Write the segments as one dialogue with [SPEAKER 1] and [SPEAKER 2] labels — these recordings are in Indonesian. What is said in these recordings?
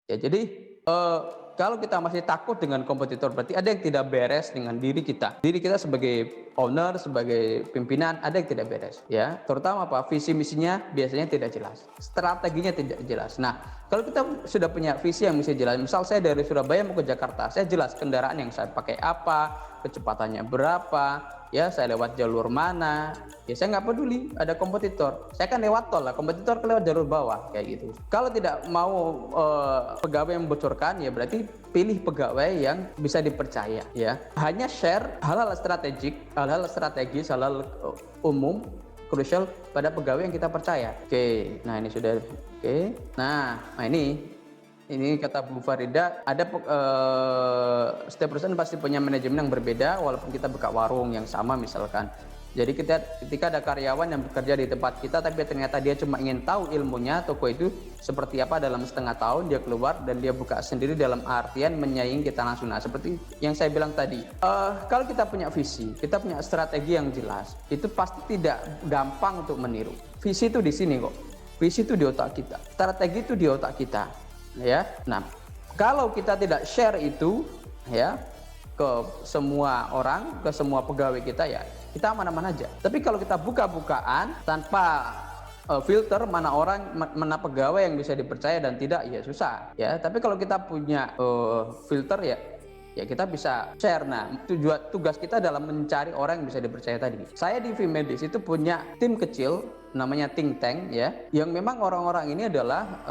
[SPEAKER 1] Ya, jadi kalau kita masih takut dengan kompetitor, berarti ada yang tidak beres dengan diri kita. Diri kita sebagai owner, sebagai pimpinan, ada yang tidak beres, ya. Terutama apa? Visi misinya biasanya tidak jelas, strateginya tidak jelas. Nah, kalau kita sudah punya visi yang mesti jelas, misal saya dari Surabaya mau ke Jakarta, saya jelas kendaraan yang saya pakai apa, kecepatannya berapa, ya saya lewat jalur mana, ya saya nggak peduli ada kompetitor, saya kan lewat tol lah, kompetitor kan lewat jalur bawah kayak gitu. Kalau tidak mau pegawai yang membocorkan, ya berarti pilih pegawai yang bisa dipercaya, ya. Hanya share hal-hal strategis, hal-hal umum krusial pada pegawai yang kita percaya. Oke, nah ini sudah oke. Nah ini kata Bu Farida, ada setiap perusahaan pasti punya manajemen yang berbeda walaupun kita buka warung yang sama misalkan. Jadi ketika ada karyawan yang bekerja di tempat kita tapi ternyata dia cuma ingin tahu ilmunya toko itu seperti apa dalam setengah tahun, dia keluar dan dia buka sendiri dalam artian menyaingi kita langsung. Nah, seperti yang saya bilang tadi, kalau kita punya visi, kita punya strategi yang jelas, itu pasti tidak gampang untuk meniru. Visi itu di sini kok, visi itu di otak kita, strategi itu di otak kita, ya. Nah, kalau kita tidak share itu, ya, ke semua orang, ke semua pegawai kita, ya kita aman-aman aja. Tapi kalau kita buka-bukaan tanpa filter mana pegawai yang bisa dipercaya dan tidak, ya susah, ya. Tapi kalau kita punya filter, ya kita bisa share. Nah, tugas kita dalam mencari orang yang bisa dipercaya tadi. Saya di Vmedis itu punya tim kecil namanya think tank, ya, yang memang orang-orang ini adalah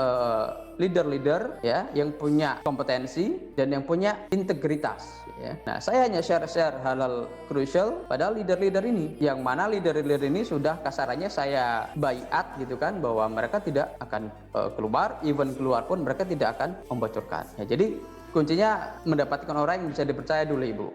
[SPEAKER 1] leader-leader, ya, yang punya kompetensi dan yang punya integritas, ya. Nah, saya hanya share hal-hal krusial pada leader-leader ini, yang mana leader-leader ini sudah kasarannya saya baiat gitu kan, bahwa mereka tidak akan keluar, even keluar pun mereka tidak akan membocorkan, ya. Jadi kuncinya mendapatkan orang yang bisa dipercaya dulu, Ibu.